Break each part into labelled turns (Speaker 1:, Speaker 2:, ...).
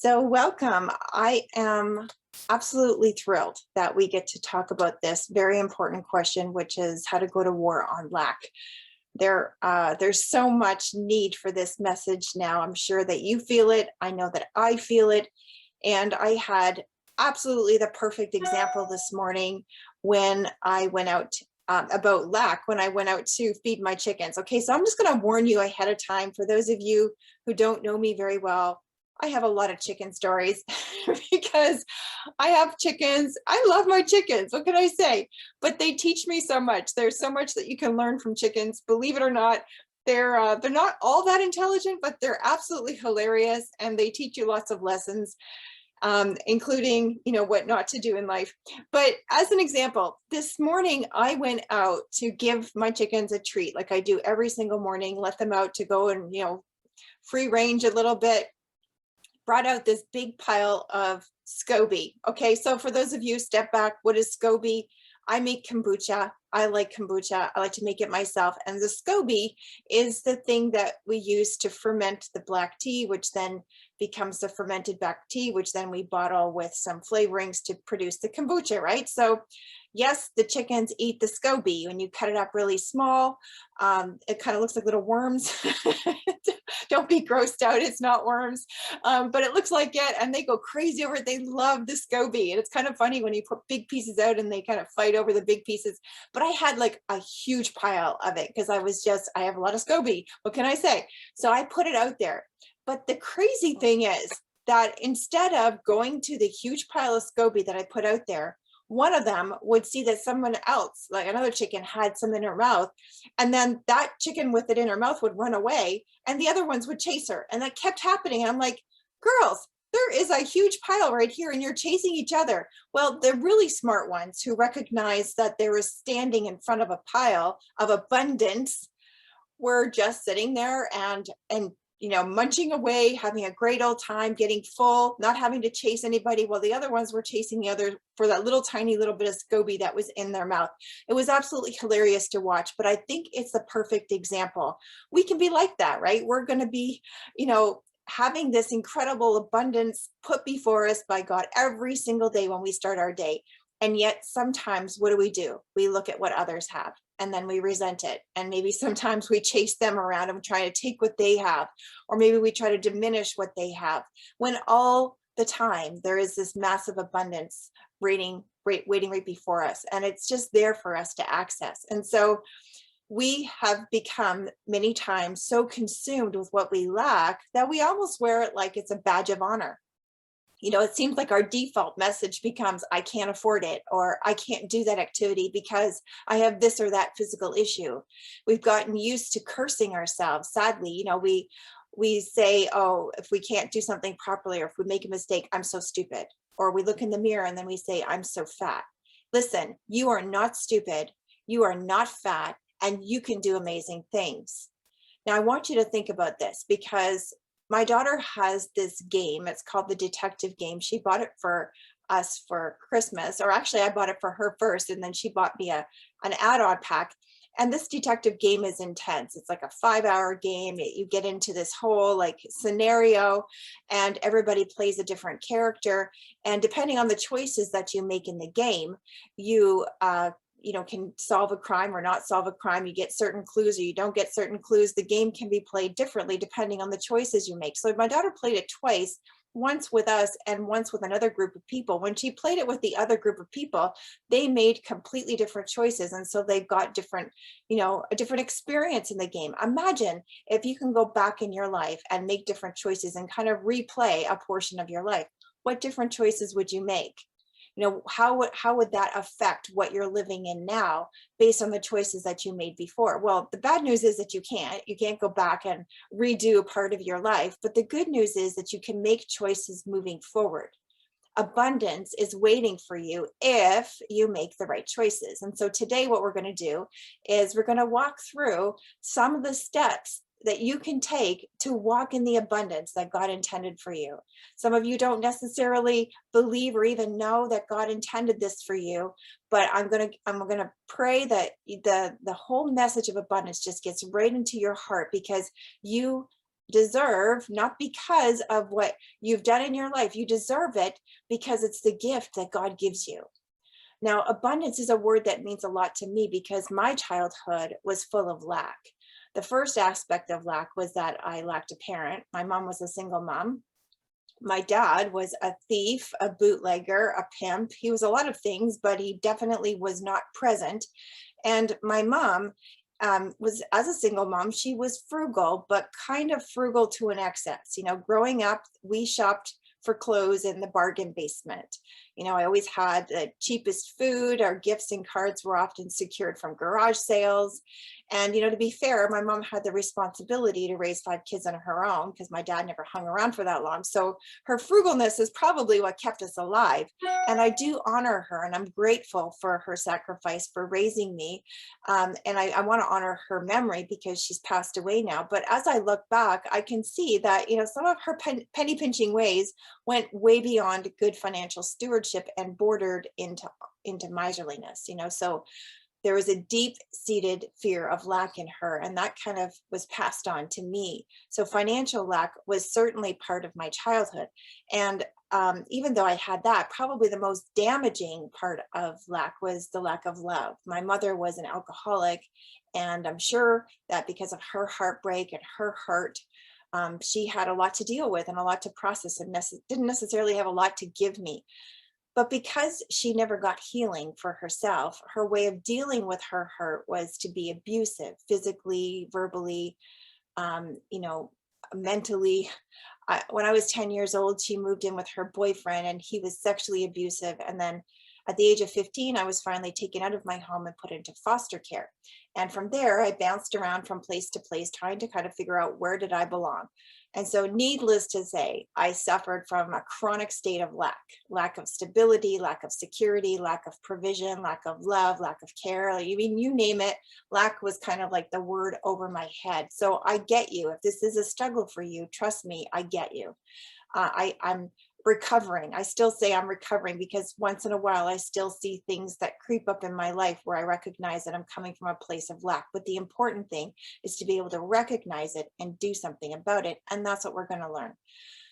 Speaker 1: So welcome. I am absolutely thrilled that we get to talk about this very important question, which is how to go to war on lack. There's so much need for this message now. I'm sure that you feel it. I know that I feel it. And I had absolutely the perfect example this morning when I went out about lack, when I went out to feed my chickens. Okay, so I'm just going to warn you ahead of time for those of you who don't know me very well. I have a lot of chicken stories because I have chickens. I love my chickens. What can I say? But they teach me so much. There's so much that you can learn from chickens. Believe it or not, they're not all that intelligent, but they're absolutely hilarious, and they teach you lots of lessons, including, what not to do in life. But as an example, this morning I went out to give my chickens a treat, like I do every single morning. Let them out to go and free range a little bit. Brought out this big pile of Scoby. Okay, so for those of you, step back. What is Scoby? I make kombucha. I like kombucha. I like to make it myself. And the Scoby is the thing that we use to ferment the black tea, which then becomes the fermented black tea, which then we bottle with some flavorings to produce the kombucha, right? So yes, the chickens eat the Scoby. When you cut it up really small, it kind of looks like little worms. Don't be grossed out, it's not worms, but it looks like it, and they go crazy over it. They love the Scoby, and it's kind of funny when you put big pieces out and they kind of fight over the big pieces. But I had like a huge pile of it because I have a lot of Scoby. What can I say? So I put it out there. But the crazy thing is that instead of going to the huge pile of Scoby that I put out there, one of them would see that someone else, like another chicken, had some in her mouth, and then that chicken with it in her mouth would run away, and the other ones would chase her. And that kept happening. And I'm like, girls, there is a huge pile right here and you're chasing each other. Well, the really smart ones who recognize that they were standing in front of a pile of abundance were just sitting there and munching away, having a great old time, getting full, not having to chase anybody, while the other ones were chasing the other for that little tiny little bit of Scoby that was in their mouth. It was absolutely hilarious to watch, but I think it's the perfect example. We can be like that, right? We're going to be, having this incredible abundance put before us by God every single day when we start our day. And yet sometimes what do? We look at what others have, and then we resent it. And maybe sometimes we chase them around and try to take what they have, or maybe we try to diminish what they have, when all the time there is this massive abundance waiting right before us. And it's just there for us to access. And so we have become many times so consumed with what we lack that we almost wear it like it's a badge of honor. It seems like our default message becomes, I can't afford it, or I can't do that activity because I have this or that physical issue. We've gotten used to cursing ourselves. Sadly, we say, oh, if we can't do something properly, or if we make a mistake, I'm so stupid. Or we look in the mirror and then we say, I'm so fat. Listen, you are not stupid. You are not fat, and you can do amazing things. Now, I want you to think about this, because my daughter has this game. It's called the detective game. She bought it for us for Christmas, or actually I bought it for her first, and then she bought me an add-on pack. And this detective game is intense. It's like a 5-hour game. You get into this whole like scenario, and everybody plays a different character. And depending on the choices that you make in the game, you can solve a crime or not solve a crime. You get certain clues or you don't get certain clues. The game can be played differently depending on the choices you make. So my daughter played it twice, once with us and once with another group of people. When she played it with the other group of people, they made completely different choices. And so they've got different, a different experience in the game. Imagine if you can go back in your life and make different choices and kind of replay a portion of your life. What different choices would you make? How would that affect what you're living in now based on the choices that you made before? Well, the bad news is that you can't go back and redo a part of your life. But the good news is that you can make choices moving forward. Abundance is waiting for you if you make the right choices. And so today what we're going to do is we're going to walk through some of the steps that you can take to walk in the abundance that God intended for you. Some of you don't necessarily believe or even know that God intended this for you, but I'm gonna pray that the whole message of abundance just gets right into your heart, because you deserve, not because of what you've done in your life. You deserve it because it's the gift that God gives you. Now, abundance is a word that means a lot to me because my childhood was full of lack. The first aspect of lack was that I lacked a parent. My mom was a single mom. My dad was a thief, a bootlegger, a pimp. He was a lot of things, but he definitely was not present. And my mom was, as a single mom, she was frugal, but kind of frugal to an excess. You know, growing up, we shopped for clothes in the bargain basement. You know, I always had the cheapest food. Our gifts and cards were often secured from garage sales. And, you know, to be fair, my mom had the responsibility to raise 5 kids on her own because my dad never hung around for that long. So her frugalness is probably what kept us alive. And I do honor her, and I'm grateful for her sacrifice for raising me. And I want to honor her memory because she's passed away now. But as I look back, I can see that, you know, some of her penny pinching ways went way beyond good financial stewardship and bordered into miserliness, you know. So there was a deep-seated fear of lack in her, and that kind of was passed on to me. So financial lack was certainly part of my childhood. And even though I had that, probably the most damaging part of lack was the lack of love. My mother was an alcoholic, and I'm sure that because of her heartbreak and her hurt, she had a lot to deal with and a lot to process, and didn't necessarily have a lot to give me. But because she never got healing for herself, her way of dealing with her hurt was to be abusive, physically, verbally, you know, mentally. When I was 10 years old, she moved in with her boyfriend, and he was sexually abusive. And then at the age of 15, I was finally taken out of my home and put into foster care. And from there, I bounced around from place to place, trying to kind of figure out where did I belong. And so needless to say, I suffered from a chronic state of lack of stability, lack of security, lack of provision, lack of love, lack of care. I mean, you name it, lack was kind of like the word over my head. So I get you. If this is a struggle for you, trust me, I get you. I'm recovering. I still say I'm recovering because once in a while I still see things that creep up in my life where I recognize that I'm coming from a place of lack. But the important thing is to be able to recognize it and do something about it. And that's what we're going to learn.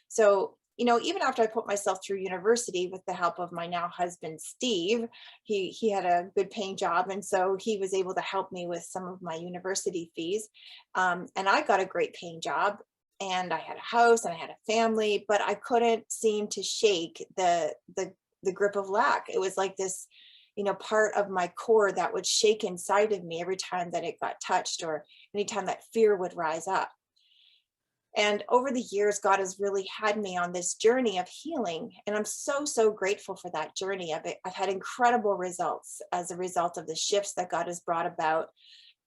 Speaker 1: So, you know, even after I put myself through university with the help of my now husband, Steve, he had a good paying job. And so he was able to help me with some of my university fees. And I got a great paying job. And I had a house and I had a family, but I couldn't seem to shake the grip of lack. It was like this, you know, part of my core that would shake inside of me every time that it got touched or anytime that fear would rise up. And over the years, God has really had me on this journey of healing. And I'm so, so grateful for that journey. I've had incredible results as a result of the shifts that God has brought about.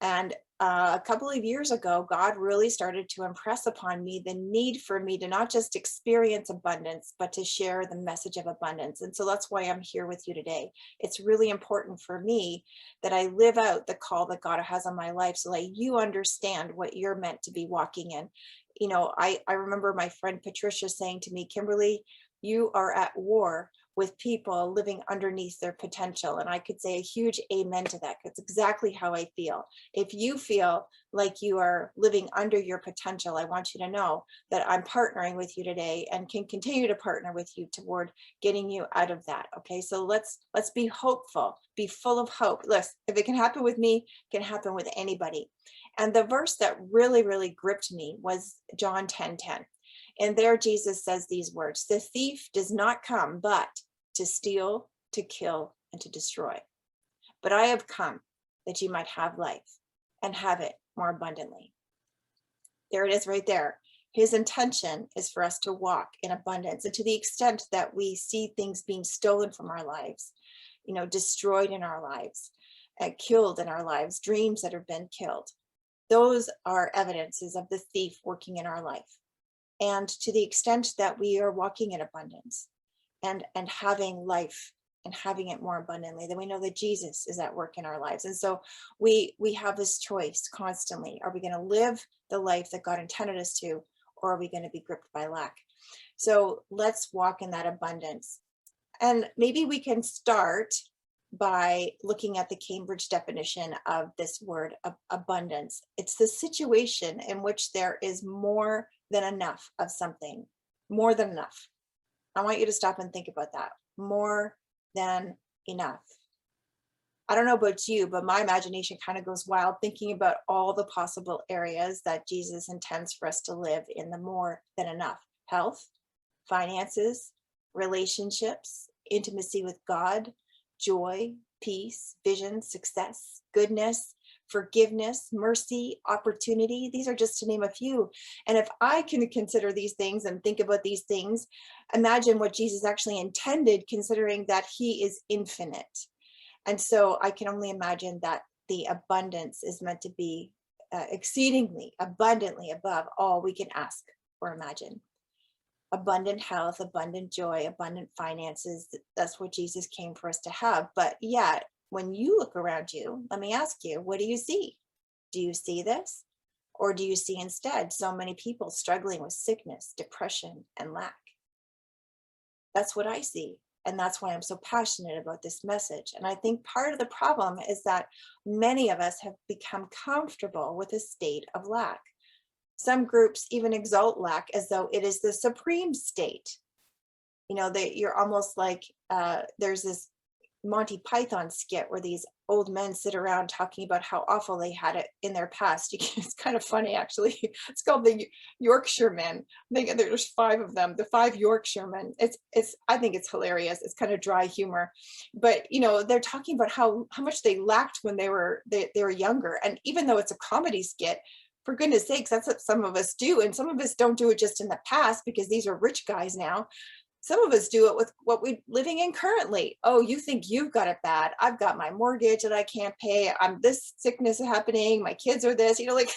Speaker 1: And a couple of years ago, God really started to impress upon me the need for me to not just experience abundance, but to share the message of abundance. And so that's why I'm here with you today. It's really important for me that I live out the call that God has on my life so that you understand what you're meant to be walking in. You know, I remember my friend Patricia saying to me, Kimberly, you are at war with people living underneath their potential. And I could say a huge amen to that. That's exactly how I feel. If you feel like you are living under your potential, I want you to know that I'm partnering with you today and can continue to partner with you toward getting you out of that. Okay, so let's be hopeful, be full of hope. Listen, if it can happen with me, it can happen with anybody. And the verse that really, really gripped me was John 10:10. And there Jesus says these words, the thief does not come but to steal, to kill, and to destroy. But I have come that you might have life and have it more abundantly. There it is right there. His intention is for us to walk in abundance. And to the extent that we see things being stolen from our lives, you know, destroyed in our lives, killed in our lives, dreams that have been killed, those are evidences of the thief working in our life. And to the extent that we are walking in abundance and having life and having it more abundantly, then we know that Jesus is at work in our lives. And so we have this choice constantly. Are we going to live the life that God intended us to, or are we going to be gripped by lack? So let's walk in that abundance. And maybe we can start by looking at the Cambridge definition of this word abundance. It's the situation in which there is more than enough of something, more than enough. I want you to stop and think about that. More than enough. I don't know about you, but my imagination kind of goes wild thinking about all the possible areas that Jesus intends for us to live in the more than enough: health, finances, relationships, intimacy with God, joy, peace, vision, success, goodness, forgiveness, mercy, opportunity. These are just to name a few. And if I can consider these things and think about these things, imagine what Jesus actually intended, considering that he is infinite. And so I can only imagine that the abundance is meant to be exceedingly abundantly above all we can ask or imagine. Abundant health, abundant joy, abundant finances. That's what Jesus came for us to have. But yet, when you look around you, let me ask you, what do you see? Do you see this? Or do you see instead so many people struggling with sickness, depression, and lack? That's what I see. And that's why I'm so passionate about this message. And I think part of the problem is that many of us have become comfortable with a state of lack. Some groups even exalt lack as though it is the supreme state. You know, that you're almost like there's this Monty Python skit where these old men sit around talking about how awful they had it in their past. It's kind of funny, actually. It's called the Yorkshiremen. There's 5 of them, the 5 Yorkshiremen. I think it's hilarious. It's kind of dry humor, but you know, they're talking about how much they lacked when they were younger. And even though it's a comedy skit, for goodness sakes, that's what some of us do. And some of us don't do it just in the past because these are rich guys now. Some of us do it with what we're living in currently. Oh, you think you've got it bad. I've got my mortgage that I can't pay. I'm this sickness happening. My kids are this, you know, like,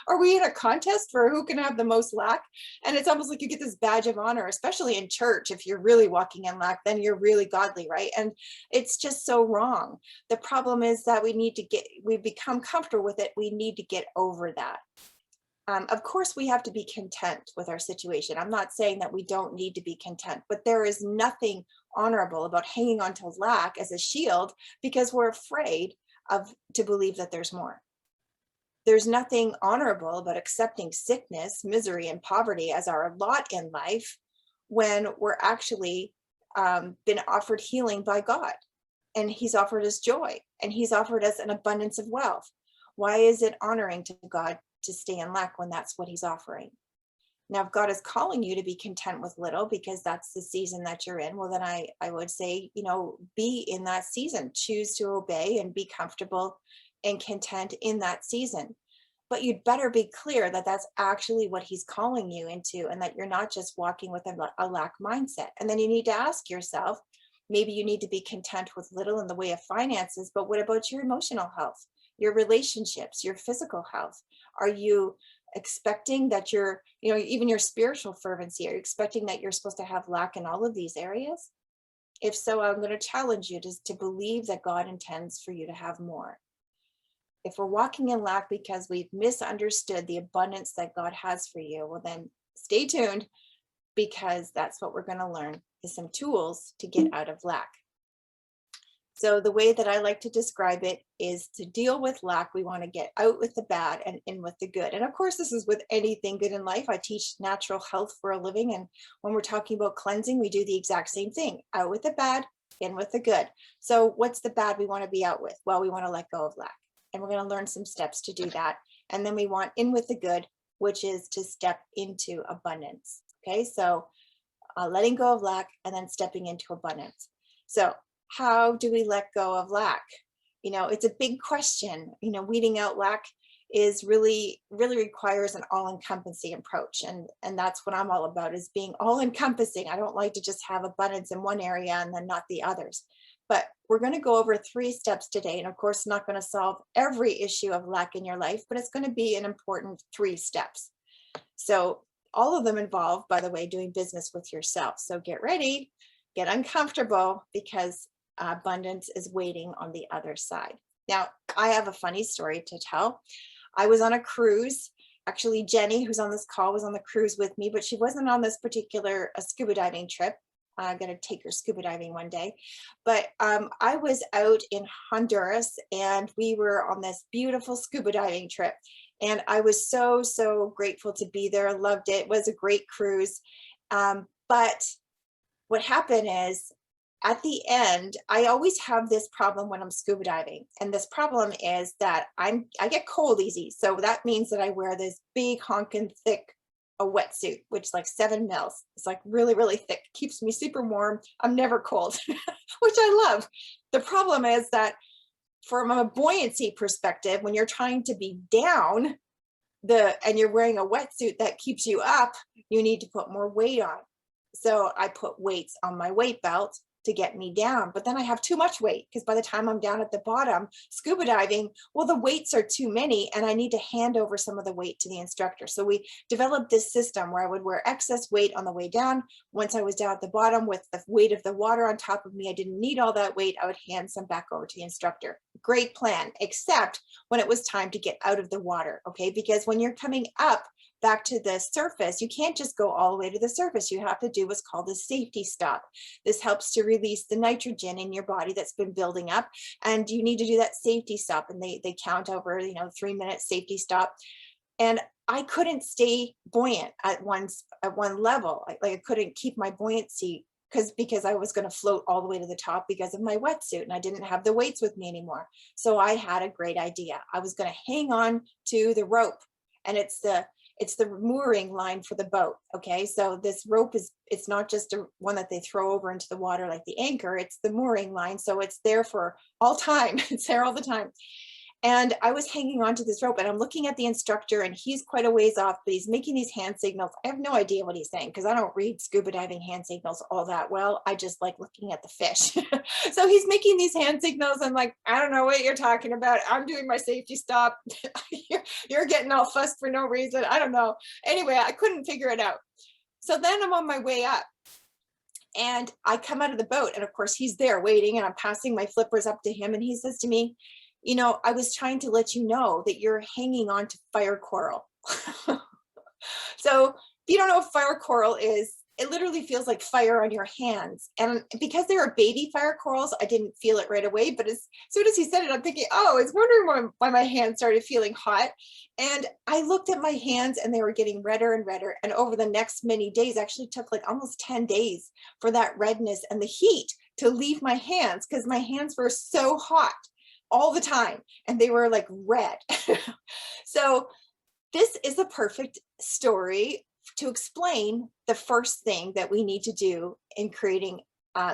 Speaker 1: are we in a contest for who can have the most lack? And it's almost like you get this badge of honor, especially in church. If you're really walking in lack, then you're really godly, right? And it's just so wrong. The problem is that we've become comfortable with it. We need to get over that. Of course, we have to be content with our situation. I'm not saying that we don't need to be content, but there is nothing honorable about hanging on to lack as a shield because we're afraid to believe that there's more. There's nothing honorable about accepting sickness, misery, and poverty as our lot in life when we're actually been offered healing by God, and he's offered us joy, and he's offered us an abundance of wealth. Why is it honoring to God to stay in lack when that's what he's offering? Now, if God is calling you to be content with little because that's the season that you're in, well, then I would say, you know, be in that season. Choose to obey and be comfortable and content in that season. But you'd better be clear that that's actually what he's calling you into, and that you're not just walking with a lack mindset. And then you need to ask yourself, maybe you need to be content with little in the way of finances, but what about your emotional health, your relationships, your physical health? Are you expecting that even your spiritual fervency, are you expecting that you're supposed to have lack in all of these areas? If so, I'm going to challenge you to believe that God intends for you to have more. If we're walking in lack because we've misunderstood the abundance that God has for you, well, then stay tuned, because that's what we're going to learn, is some tools to get out of lack. So the way that I like to describe it is, to deal with lack, we want to get out with the bad and in with the good. And of course, this is with anything good in life. I teach natural health for a living. And when we're talking about cleansing, we do the exact same thing: out with the bad, in with the good. So what's the bad we want to be out with? Well, we want to let go of lack. And we're going to learn some steps to do that. And then we want in with the good, which is to step into abundance. Okay, so letting go of lack and then stepping into abundance. So how do we let go of lack? You know, it's a big question. You know, weeding out lack is really requires an all-encompassing approach. And that's what I'm all about, is being all-encompassing. I don't like to just have abundance in one area and then not the others. But we're going to go over 3 steps today. And of course, it's not going to solve every issue of lack in your life, but it's going to be an important 3 steps. So all of them involve, by the way, doing business with yourself. So get ready, get uncomfortable, because abundance is waiting on the other side. Now, I have a funny story to tell. I was on a cruise. Actually, Jenny, who's on this call, was on the cruise with me, but she wasn't on this particular scuba diving trip. I'm going to take her scuba diving one day. But I was out in Honduras, and we were on this beautiful scuba diving trip. And I was so, so grateful to be there. I loved it. It was a great cruise. But what happened is, at the end, I always have this problem when I'm scuba diving. And this problem is that I get cold easy. So that means that I wear this big honking thick a wetsuit, which is like 7 mils. It's like really, really thick, keeps me super warm. I'm never cold, which I love. The problem is that from a buoyancy perspective, when you're trying to be down and you're wearing a wetsuit that keeps you up, you need to put more weight on. So I put weights on my weight belt to get me down, but then I have too much weight, because by the time I'm down at the bottom scuba diving, well, the weights are too many and I need to hand over some of the weight to the instructor. So we developed this system where I would wear excess weight on the way down. Once I was down at the bottom with the weight of the water on top of me, I didn't need all that weight. I would hand some back over to the instructor. Great plan, except when it was time to get out of the water, okay? Because when you're coming up back to the surface, you can't just go all the way to the surface. You have to do what's called a safety stop. This helps to release the nitrogen in your body that's been building up, and you need to do that safety stop, and they count over, 3 minutes safety stop. And I couldn't stay buoyant at one level. I couldn't keep my buoyancy because I was going to float all the way to the top because of my wetsuit, and I didn't have the weights with me anymore. So I had a great idea. I was going to hang on to the rope, and it's the mooring line for the boat. Okay, so this rope it's not just one that they throw over into the water like the anchor, it's the mooring line. So it's there for all time. It's there all the time. And I was hanging on to this rope, and I'm looking at the instructor, and he's quite a ways off, but he's making these hand signals. I have no idea what he's saying because I don't read scuba diving hand signals all that well. I just like looking at the fish. So he's making these hand signals. I'm like, I don't know what you're talking about. I'm doing my safety stop. You're getting all fussed for no reason. I don't know. Anyway, I couldn't figure it out. So then I'm on my way up, and I come out of the boat, and of course he's there waiting, and I'm passing my flippers up to him, and he says to me, I was trying to let you know that you're hanging on to fire coral. So if you don't know what fire coral is, it literally feels like fire on your hands. And because there are baby fire corals, I didn't feel it right away. But as soon as he said it, I'm thinking, oh, I was wondering why my hands started feeling hot. And I looked at my hands, and they were getting redder and redder. And over the next many days, actually took like almost 10 days for that redness and the heat to leave my hands, because my hands were so hot all the time, and they were like red. So this is a perfect story to explain the first thing that we need to do in creating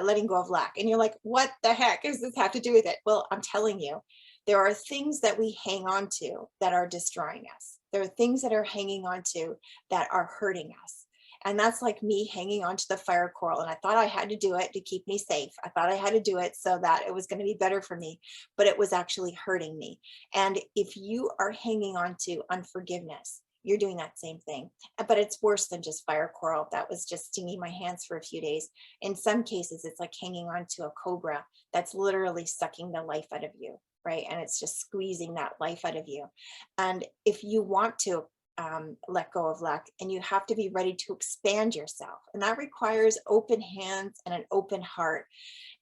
Speaker 1: letting go of lack. And you're like, what the heck does this have to do with it? Well, I'm telling you, there are things that we hang on to that are destroying us. There are things that are hanging on to that are hurting us. And that's like me hanging onto the fire coral. And I thought I had to do it to keep me safe. I thought I had to do it so that it was going to be better for me, but it was actually hurting me. And if you are hanging on to unforgiveness, you're doing that same thing. But it's worse than just fire coral. That was just stinging my hands for a few days. In some cases, it's like hanging on to a cobra that's literally sucking the life out of you, right? And it's just squeezing that life out of you. And if you want to let go of lack, and you have to be ready to expand yourself, and that requires open hands and an open heart.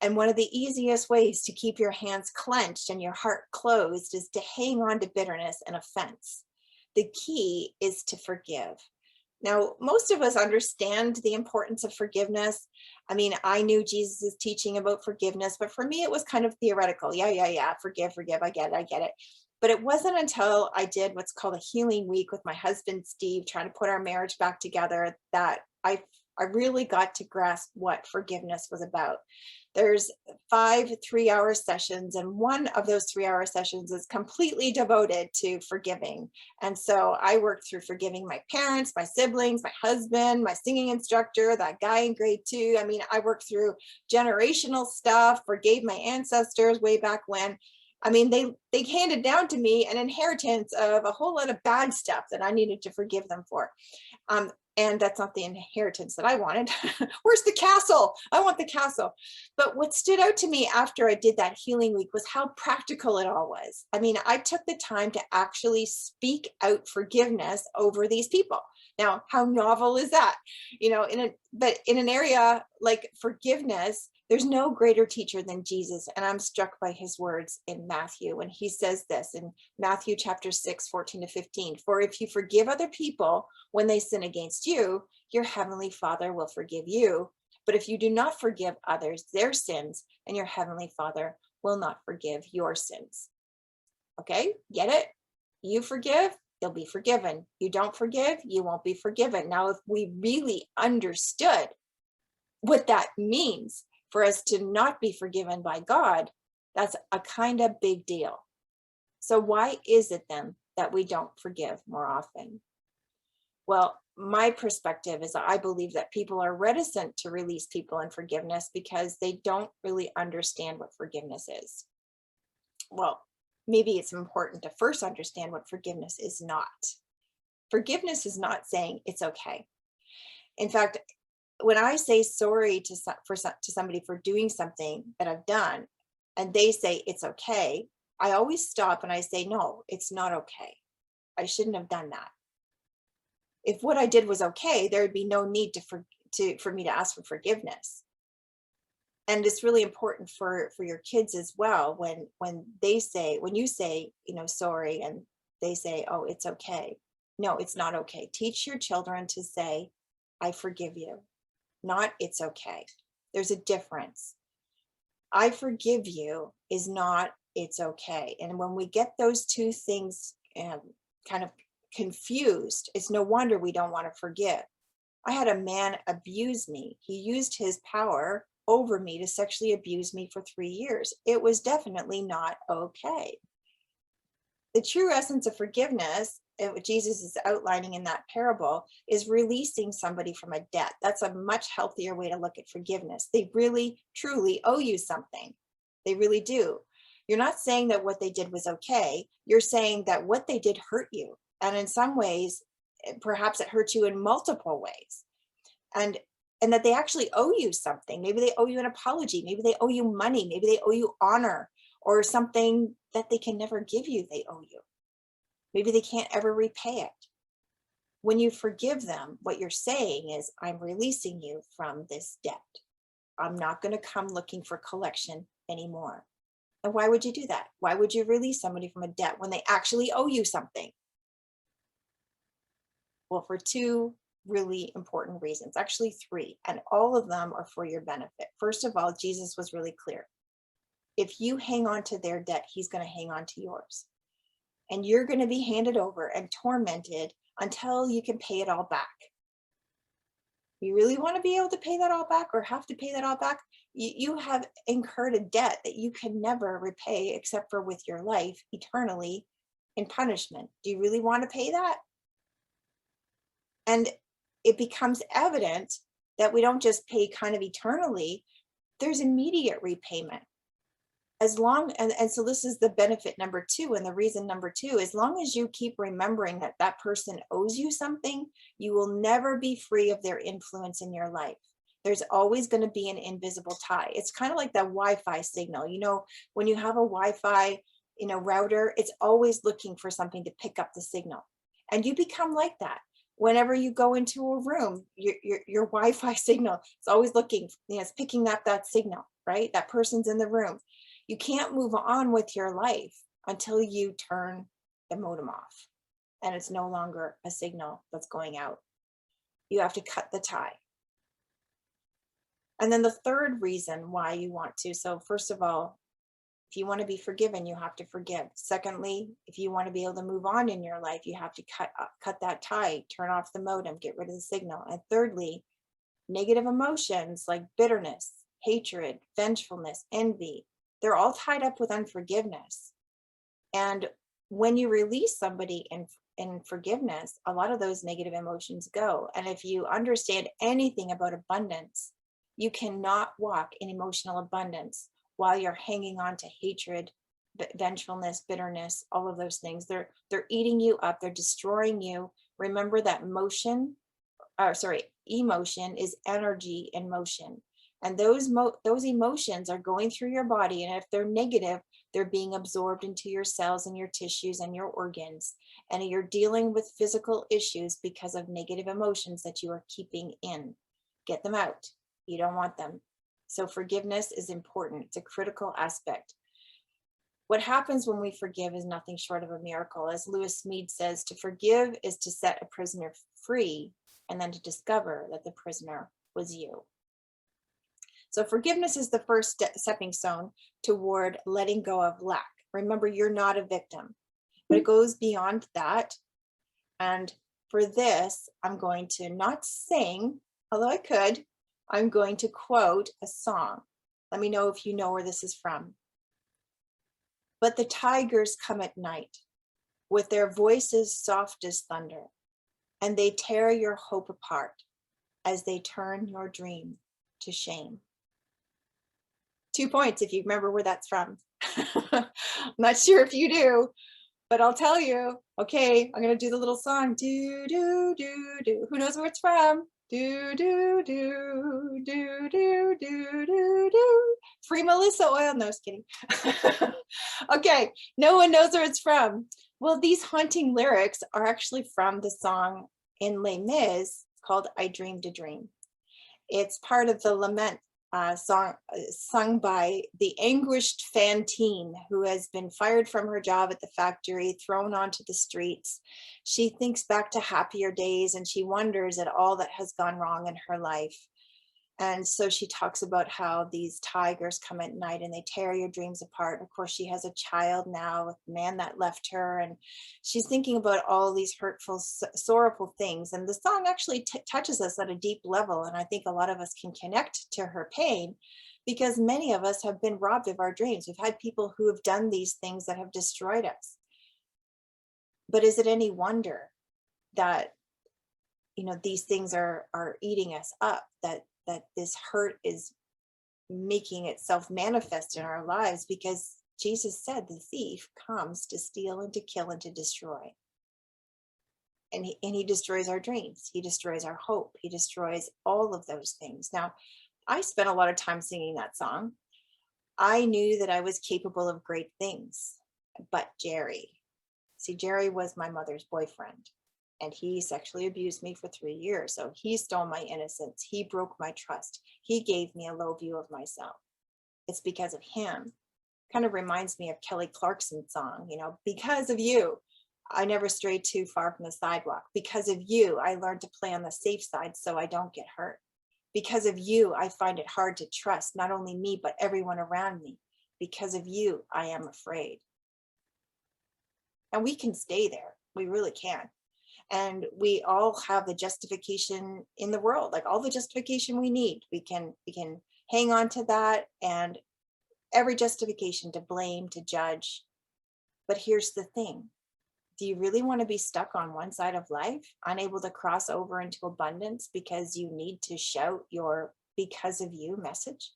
Speaker 1: And one of the easiest ways to keep your hands clenched and your heart closed is to hang on to bitterness and offense. The key is to forgive. Now, most of us understand the importance of forgiveness. I mean, I knew Jesus' teaching about forgiveness, but for me, it was kind of theoretical. Yeah, forgive, I get it. But it wasn't until I did what's called a healing week with my husband, Steve, trying to put our marriage back together, that I really got to grasp what forgiveness was about. There's 5 3-hour sessions, and one of those 3-hour sessions is completely devoted to forgiving. And so I worked through forgiving my parents, my siblings, my husband, my singing instructor, that guy in grade 2. I mean, I worked through generational stuff, forgave my ancestors way back when. I mean, they handed down to me an inheritance of a whole lot of bad stuff that I needed to forgive them for. And that's not the inheritance that I wanted. Where's the castle? I want the castle. But what stood out to me after I did that healing week was how practical it all was. I mean, I took the time to actually speak out forgiveness over these people. Now, how novel is that? But in an area like forgiveness, There's no greater teacher than Jesus. And I'm struck by his words in Matthew when he says this in Matthew chapter 6, 14 to 15. For if you forgive other people when they sin against you, your heavenly Father will forgive you. But if you do not forgive others their sins, and your heavenly Father will not forgive your sins. Okay, get it? You forgive, you'll be forgiven. You don't forgive, you won't be forgiven. Now, if we really understood what that means for us to not be forgiven by God, that's a kind of big deal. So why is it then that we don't forgive more often? Well, my perspective is I believe that people are reticent to release people in forgiveness because they don't really understand what forgiveness is. Well, maybe it's important to first understand what forgiveness is not. Forgiveness is not saying it's okay. In fact, when I say sorry to somebody for doing something that I've done, and they say it's okay, I always stop and I say, no, it's not okay. I shouldn't have done that. If what I did was okay, there would be no need for me to ask for forgiveness. And it's really important for your kids as well when you say, sorry, and they say, oh, it's okay. No, it's not okay. Teach your children to say, I forgive you, not it's okay. There's a difference. I forgive you is not it's okay. And when we get those two things kind of confused, it's no wonder we don't want to forgive. I had a man abuse me. He used his power over me to sexually abuse me for 3 years. It was definitely not okay. The true essence of forgiveness, what Jesus is outlining in that parable, is releasing somebody from a debt. That's a much healthier way to look at forgiveness. They really, truly owe you something. They really do. You're not saying that what they did was okay. You're saying that what they did hurt you. And in some ways, perhaps it hurt you in multiple ways. And that they actually owe you something. Maybe they owe you an apology. Maybe they owe you money. Maybe they owe you honor or something that they can never give you. They owe you. Maybe they can't ever repay it. When you forgive them, what you're saying is, I'm releasing you from this debt. I'm not going to come looking for collection anymore. And why would you do that? Why would you release somebody from a debt when they actually owe you something? Well, for two really important reasons, actually 3, and all of them are for your benefit. First of all, Jesus was really clear. If you hang on to their debt, he's going to hang on to yours. And you're going to be handed over and tormented until you can pay it all back. You really want to be able to pay that all back or have to pay that all back? You have incurred a debt that you can never repay except for with your life eternally in punishment. Do you really want to pay that? And it becomes evident that we don't just pay kind of eternally, there's immediate repayment. As long, and so this is the benefit number 2, and the reason number 2, as long as you keep remembering that that person owes you something, you will never be free of their influence in your life. There's always going to be an invisible tie. It's kind of like that Wi-Fi signal. When you have a Wi-Fi, router, it's always looking for something to pick up the signal. And you become like that. Whenever you go into a room, your Wi-Fi signal is always looking, it's picking up that signal, right? That person's in the room. You can't move on with your life until you turn the modem off and it's no longer a signal that's going out. You have to cut the tie. And then the third reason why you want to, so first of all, if you want to be forgiven, you have to forgive. Secondly, if you want to be able to move on in your life, you have to cut that tie, turn off the modem, get rid of the signal. And thirdly, negative emotions like bitterness, hatred, vengefulness, envy, they're all tied up with unforgiveness. And when you release somebody in forgiveness, a lot of those negative emotions go. And if you understand anything about abundance, you cannot walk in emotional abundance while you're hanging on to hatred, vengefulness, bitterness, all of those things. They're eating you up, they're destroying you. Remember that emotion is energy in motion. And those emotions are going through your body. And if they're negative, they're being absorbed into your cells and your tissues and your organs. And you're dealing with physical issues because of negative emotions that you are keeping in. Get them out. You don't want them. So forgiveness is important. It's a critical aspect. What happens when we forgive is nothing short of a miracle. As Lewis Smead says, to forgive is to set a prisoner free and then to discover that the prisoner was you. So forgiveness is the first stepping stone toward letting go of lack. Remember, you're not a victim, but it goes beyond that. And for this, I'm going to not sing, although I could. I'm going to quote a song. Let me know if you know where this is from. But the tigers come at night with their voices soft as thunder, and they tear your hope apart as they turn your dream to shame. 2 points if you remember where that's from. I'm not sure if you do, but I'll tell you. Okay, I'm going to do the little song. Do, do, do, do. Who knows where it's from? Do, do, do, do, do, do, do, do. Free Melissa oil. No, just kidding. Okay, no one knows where it's from. Well, these haunting lyrics are actually from the song in Les Mis called I Dreamed a Dream. It's part of the lament song sung by the anguished Fantine, who has been fired from her job at the factory, thrown onto the streets. She thinks back to happier days and she wonders at all that has gone wrong in her life. And so she talks about how these tigers come at night and they tear your dreams apart. Of course, she has a child now with a man that left her, and she's thinking about all these hurtful, sorrowful things. And the song actually touches us at a deep level. And I think a lot of us can connect to her pain because many of us have been robbed of our dreams. We've had people who have done these things that have destroyed us. But is it any wonder that, these things are eating us up, that this hurt is making itself manifest in our lives? Because Jesus said the thief comes to steal and to kill and to destroy. And he destroys our dreams. He destroys our hope. He destroys all of those things. Now, I spent a lot of time singing that song. I knew that I was capable of great things, but Jerry was my mother's boyfriend. And he sexually abused me for 3 years. So he stole my innocence. He broke my trust. He gave me a low view of myself. It's because of him. Kind of reminds me of Kelly Clarkson's song, because of you, I never strayed too far from the sidewalk. Because of you, I learned to play on the safe side so I don't get hurt. Because of you, I find it hard to trust not only me, but everyone around me. Because of you, I am afraid. And we can stay there. We really can. And we all have the justification in the world, like all the justification we need. We can hang on to that, and every justification to blame, to judge. But here's the thing. Do you really want to be stuck on one side of life, unable to cross over into abundance because you need to shout your because of you message?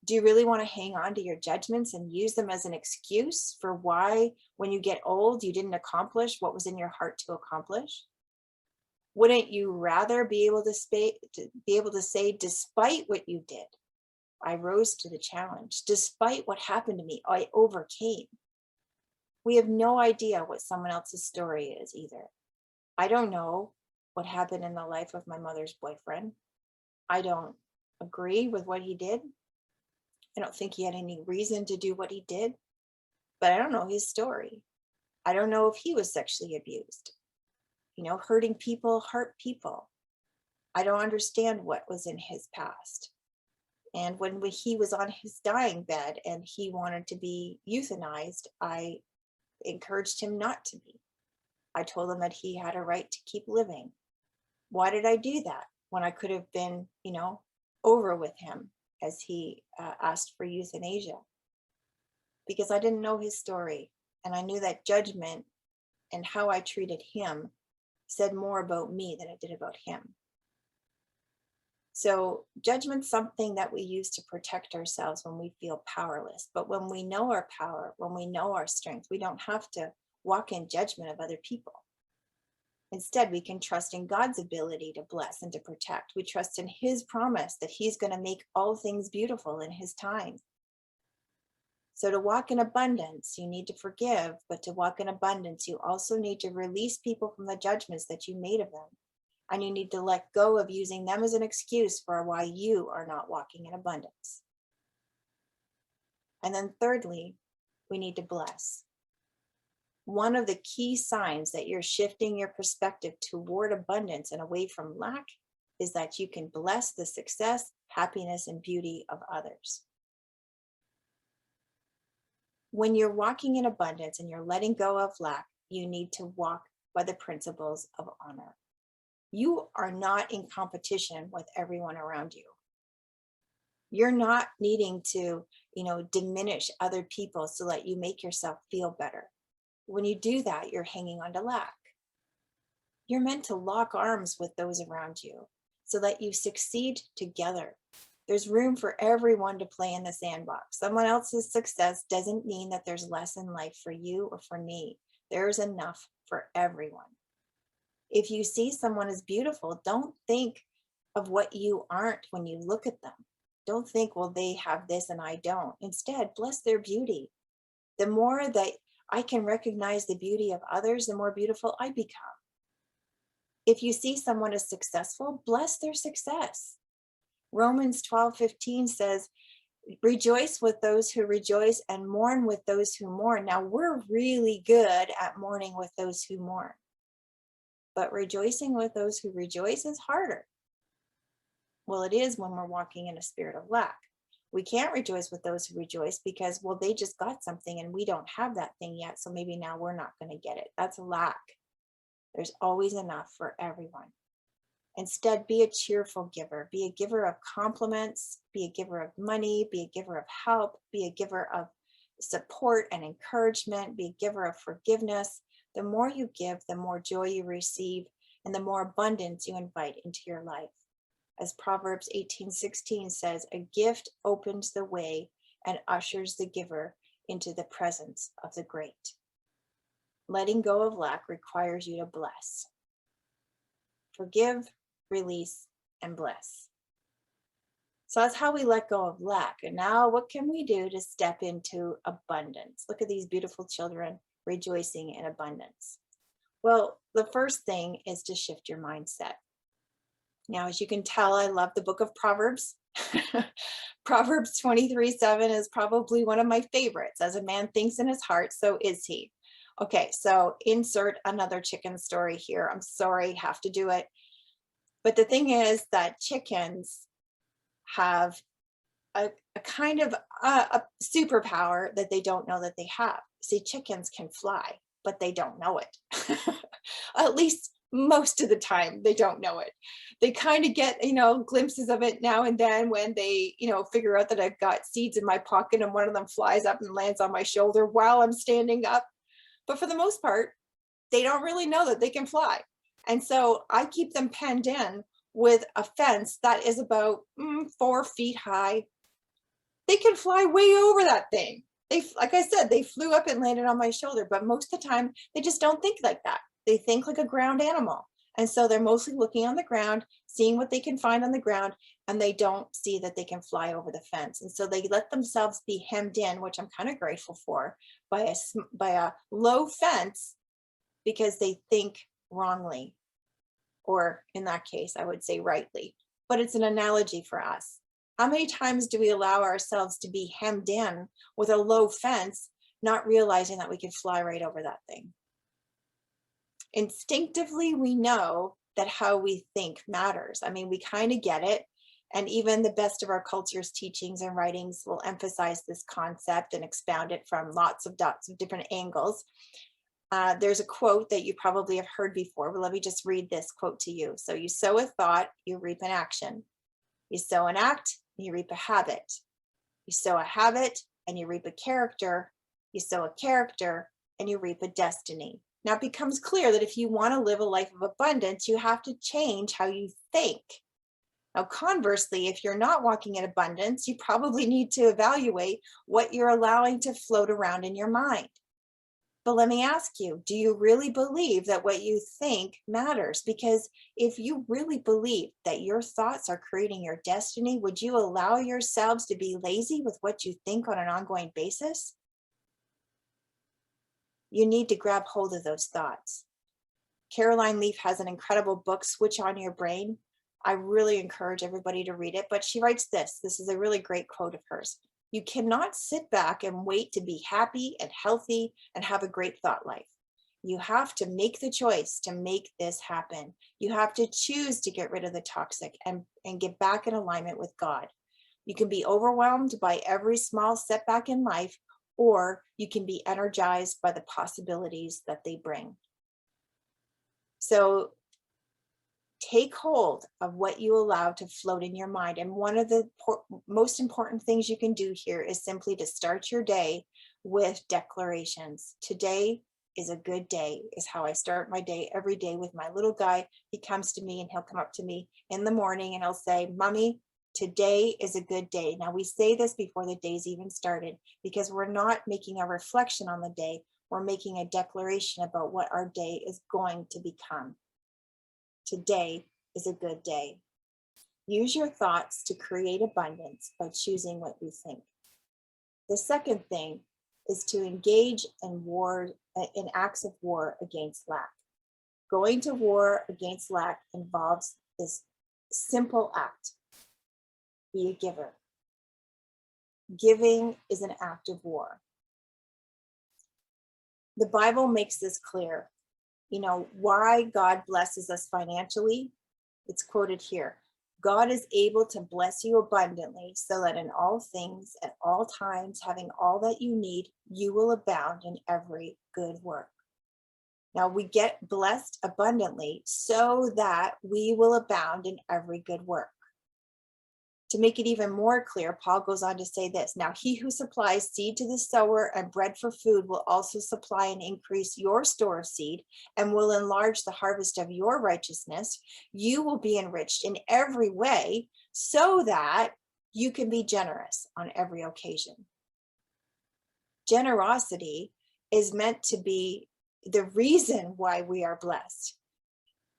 Speaker 1: Do you really want to hang on to your judgments and use them as an excuse for why, when you get old, you didn't accomplish what was in your heart to accomplish? Wouldn't you rather be able to say, despite what you did, I rose to the challenge. Despite what happened to me, I overcame. We have no idea what someone else's story is either. I don't know what happened in the life of my mother's boyfriend. I don't agree with what he did. I don't think he had any reason to do what he did, but I don't know his story. I don't know if he was sexually abused. Hurting people hurt people. I don't understand what was in his past. And when he was on his dying bed and he wanted to be euthanized, I encouraged him not to be. I told him that he had a right to keep living. Why did I do that when I could have been, over with him as he asked for euthanasia? Because I didn't know his story, and I knew that judgment and how I treated him said more about me than it did about him. So judgment's something that we use to protect ourselves when we feel powerless. But when we know our power, when we know our strength, we don't have to walk in judgment of other people. Instead, we can trust in God's ability to bless and to protect. We trust in his promise that he's going to make all things beautiful in his time. So to walk in abundance, you need to forgive, but to walk in abundance, you also need to release people from the judgments that you made of them. And you need to let go of using them as an excuse for why you are not walking in abundance. And then thirdly, we need to bless. One of the key signs that you're shifting your perspective toward abundance and away from lack is that you can bless the success, happiness, and beauty of others. When you're walking in abundance and you're letting go of lack, you need to walk by the principles of honor. You are not in competition with everyone around you. You're not needing to, diminish other people so that you make yourself feel better. When you do that, you're hanging on to lack. You're meant to lock arms with those around you so that you succeed together. There's room for everyone to play in the sandbox. Someone else's success doesn't mean that there's less in life for you or for me. There's enough for everyone. If you see someone as beautiful, don't think of what you aren't when you look at them. Don't think, well, they have this and I don't. Instead, bless their beauty. The more that I can recognize the beauty of others, the more beautiful I become. If you see someone as successful, bless their success. Romans 12:15 says, rejoice with those who rejoice and mourn with those who mourn. Now, we're really good at mourning with those who mourn, but rejoicing with those who rejoice is harder. Well, it is when we're walking in a spirit of lack. We can't rejoice with those who rejoice because, well, they just got something and we don't have that thing yet. So maybe now we're not going to get it. That's lack. There's always enough for everyone. Instead, be a cheerful giver. Be a giver of compliments. Be a giver of money. Be a giver of help. Be a giver of support and encouragement. Be a giver of forgiveness. The more you give, the more joy you receive, and the more abundance you invite into your life. As Proverbs 18:16 says, a gift opens the way and ushers the giver into the presence of the great. Letting go of lack requires you to bless. Forgive, release, and bless. So that's how we let go of lack. And now what can we do to step into abundance? Look at these beautiful children rejoicing in abundance. Well, the first thing is to shift your mindset. Now, as you can tell, I love the book of Proverbs. Proverbs 23:7 is probably one of my favorites. As a man thinks in his heart, so is he. Okay, so insert another chicken story here. I'm sorry, have to do it. But the thing is that chickens have a kind of a superpower that they don't know that they have. See, chickens can fly, but they don't know it. At least most of the time, they don't know it. They kind of get, glimpses of it now and then when they, figure out that I've got seeds in my pocket and one of them flies up and lands on my shoulder while I'm standing up. But for the most part, they don't really know that they can fly. And so I keep them penned in with a fence that is about 4 feet high. They can fly way over that thing. Like I said, they flew up and landed on my shoulder, but most of the time they just don't think like that. They think like a ground animal. And so they're mostly looking on the ground, seeing what they can find on the ground, and they don't see that they can fly over the fence. And so they let themselves be hemmed in, which I'm kind of grateful for, by a low fence because they think wrongly, or in that case, I would say rightly. But it's an analogy for us. How many times do we allow ourselves to be hemmed in with a low fence, not realizing that we could fly right over that thing? Instinctively, we know that how we think matters. I mean, we kind of get it. And even the best of our culture's teachings and writings will emphasize this concept and expound it from lots of different angles. There's a quote that you probably have heard before, but let me just read this quote to you. So you sow a thought, you reap an action. You sow an act, you reap a habit. You sow a habit and you reap a character. You sow a character and you reap a destiny. Now it becomes clear that if you want to live a life of abundance, you have to change how you think. Now, conversely, if you're not walking in abundance, you probably need to evaluate what you're allowing to float around in your mind. But let me ask you, do you really believe that what you think matters? Because if you really believe that your thoughts are creating your destiny, would you allow yourselves to be lazy with what you think on an ongoing basis? You need to grab hold of those thoughts. Caroline Leaf has an incredible book, Switch on Your Brain. I really encourage everybody to read it, but she writes this. This is a really great quote of hers. You cannot sit back and wait to be happy and healthy and have a great thought life. You have to make the choice to make this happen. You have to choose to get rid of the toxic and get back in alignment with God. You can be overwhelmed by every small setback in life, or you can be energized by the possibilities that they bring. So take hold of what you allow to float in your mind. And one of the most important things you can do here is simply to start your day with declarations. Today is a good day, is how I start my day every day with my little guy. He comes to me and he'll come up to me in the morning and he'll say, Mommy, today is a good day. Now we say this before the day's even started because we're not making a reflection on the day. We're making a declaration about what our day is going to become. Today is a good day. Use your thoughts to create abundance by choosing what you think. The second thing is to engage in acts of war against lack. Going to war against lack involves this simple act. Be a giver. Giving is an act of war. The Bible makes this clear. You know, why God blesses us financially, it's quoted here. God is able to bless you abundantly so that in all things, at all times, having all that you need, you will abound in every good work. Now we get blessed abundantly so that we will abound in every good work. To make it even more clear, Paul goes on to say this. Now, he who supplies seed to the sower and bread for food will also supply and increase your store of seed and will enlarge the harvest of your righteousness. You will be enriched in every way so that you can be generous on every occasion. Generosity is meant to be the reason why we are blessed.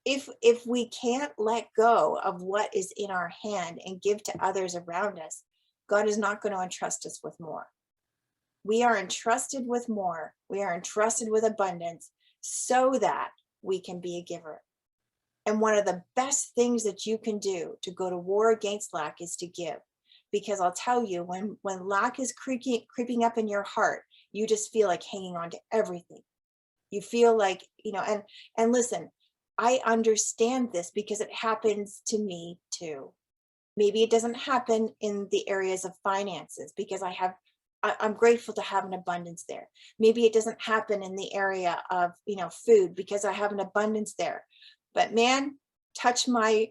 Speaker 1: If we can't let go of what is in our hand and give to others around us, God is not going to entrust us with more. We are entrusted with more. We are entrusted with abundance so that we can be a giver. And one of the best things that you can do to go to war against lack is to give. Because I'll tell you, when lack is creeping up in your heart, you just feel like hanging on to everything. You feel like, and listen, I understand this because it happens to me too. Maybe it doesn't happen in the areas of finances because I'm grateful to have an abundance there. Maybe it doesn't happen in the area of, food because I have an abundance there. But man, touch my,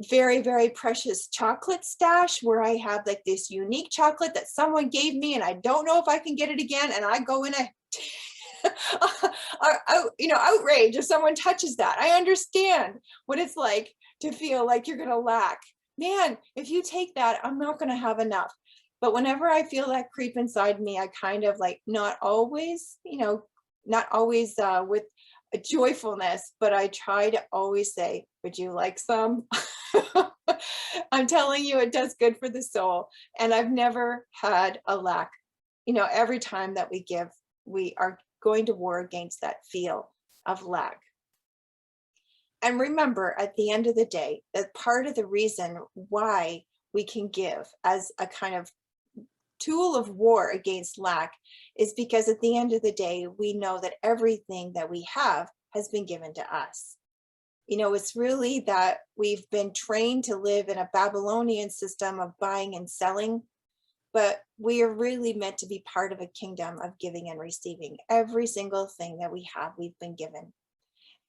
Speaker 1: very, very precious chocolate stash where I have like this unique chocolate that someone gave me and I don't know if I can get it again. And I go in a outrage if someone touches that. I understand what it's like to feel like you're going to lack. Man, if you take that, I'm not going to have enough. But whenever I feel that creep inside me, I kind of like, not always with a joyfulness, but I try to always say, would you like some? I'm telling you, it does good for the soul. And I've never had a lack. Every time that we give, we are going to war against that feel of lack. And remember, at the end of the day, that part of the reason why we can give as a kind of tool of war against lack is because at the end of the day, we know that everything that we have has been given to us. It's really that we've been trained to live in a Babylonian system of buying and selling. But we are really meant to be part of a kingdom of giving and receiving. Every single thing that we have, we've been given.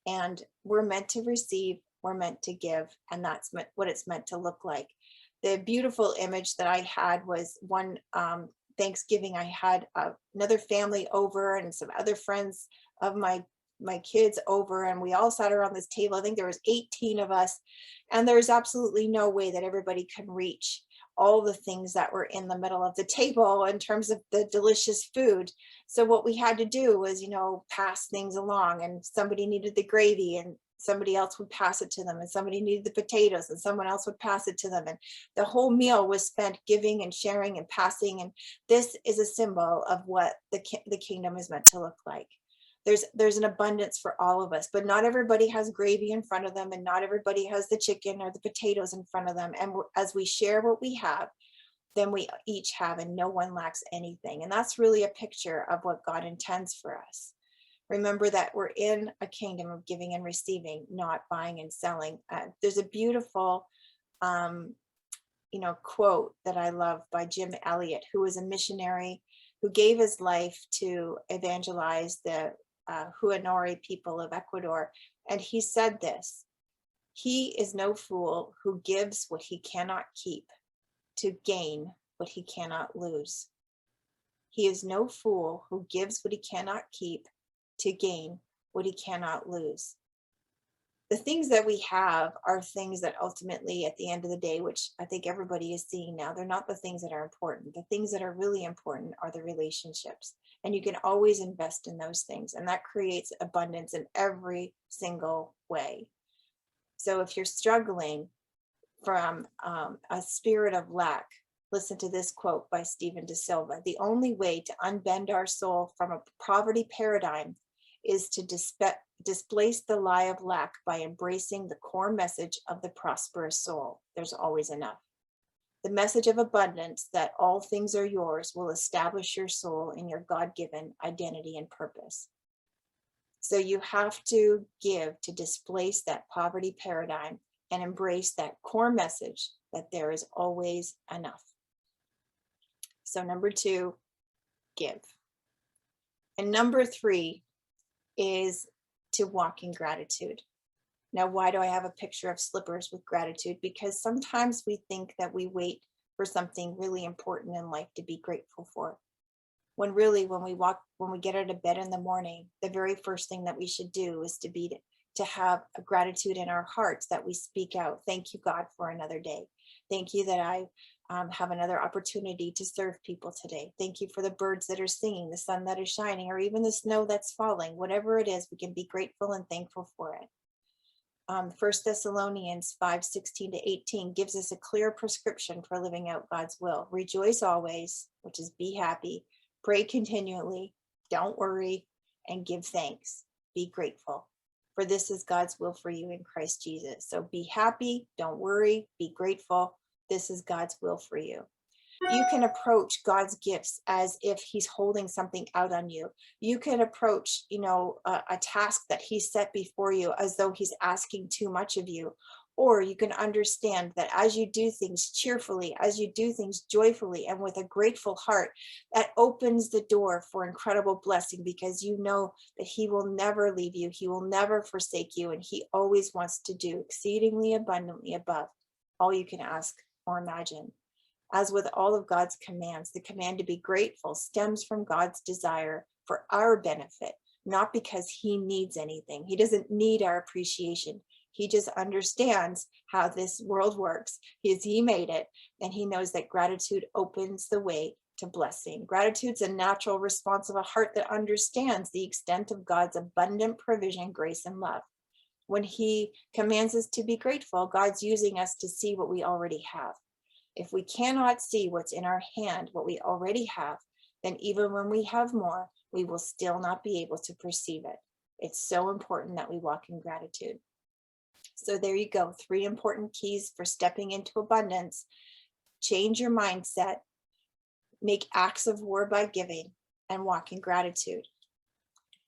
Speaker 1: And we're meant to receive, we're meant to give, and that's what it's meant to look like. The beautiful image that I had was one Thanksgiving, I had another family over and some other friends of my kids over, and we all sat around this table. I think there was 18 of us, and there's absolutely no way that everybody can reach all the things that were in the middle of the table in terms of the delicious food. So what we had to do was, pass things along, and somebody needed the gravy and somebody else would pass it to them, and somebody needed the potatoes and someone else would pass it to them. And the whole meal was spent giving and sharing and passing. And this is a symbol of what the kingdom is meant to look like. There's an abundance for all of us, but not everybody has gravy in front of them, and not everybody has the chicken or the potatoes in front of them. And as we share what we have, then we each have, and no one lacks anything. And that's really a picture of what God intends for us. Remember that we're in a kingdom of giving and receiving, not buying and selling. There's a beautiful quote that I love by Jim Elliot, who was a missionary who gave his life to evangelize the Huanori people of Ecuador. And he said this: "He is no fool who gives what he cannot keep to gain what he cannot lose. He is no fool who gives what he cannot keep to gain what he cannot lose." The things that we have are things that ultimately, at the end of the day, which I think everybody is seeing now, they're not the things that are important. The things that are really important are the relationships. And you can always invest in those things. And that creates abundance in every single way. So if you're struggling from a spirit of lack, listen to this quote by Stephen De Silva: "The only way to unbend our soul from a poverty paradigm is to displace the lie of lack by embracing the core message of the prosperous soul. There's always enough. The message of abundance, that all things are yours, will establish your soul in your God-given identity and purpose." So you have to give to displace that poverty paradigm and embrace that core message that there is always enough. So number 2, give. And number 3 is to walk in gratitude. Now, why do I have a picture of slippers with gratitude? Because sometimes we think that we wait for something really important in life to be grateful for. When really, when we get out of bed in the morning, the very first thing that we should do is to have a gratitude in our hearts that we speak out. Thank you, God, for another day. Thank you that I have another opportunity to serve people today. Thank you for the birds that are singing, the sun that is shining, or even the snow that's falling. Whatever it is, we can be grateful and thankful for it. 1 Thessalonians 5:16-18 gives us a clear prescription for living out God's will. Rejoice always, which is be happy, pray continually, don't worry, and give thanks. Be grateful, for this is God's will for you in Christ Jesus. So be happy, don't worry, be grateful. This is God's will for you. You can approach God's gifts as if he's holding something out on you. You can approach, a task that he set before you as though he's asking too much of you. Or you can understand that as you do things cheerfully, as you do things joyfully and with a grateful heart, that opens the door for incredible blessing, because you know that he will never leave you. He will never forsake you. And he always wants to do exceedingly abundantly above all you can ask or imagine. As with all of God's commands, the command to be grateful stems from God's desire for our benefit, not because he needs anything. He doesn't need our appreciation. He just understands how this world works. He made it, and he knows that gratitude opens the way to blessing. Gratitude's a natural response of a heart that understands the extent of God's abundant provision, grace, and love. When he commands us to be grateful, God's using us to see what we already have. If we cannot see what's in our hand, what we already have, then even when we have more, we will still not be able to perceive it. It's so important that we walk in gratitude. So there you go, 3 important keys for stepping into abundance. Change your mindset, make acts of war by giving, and walk in gratitude.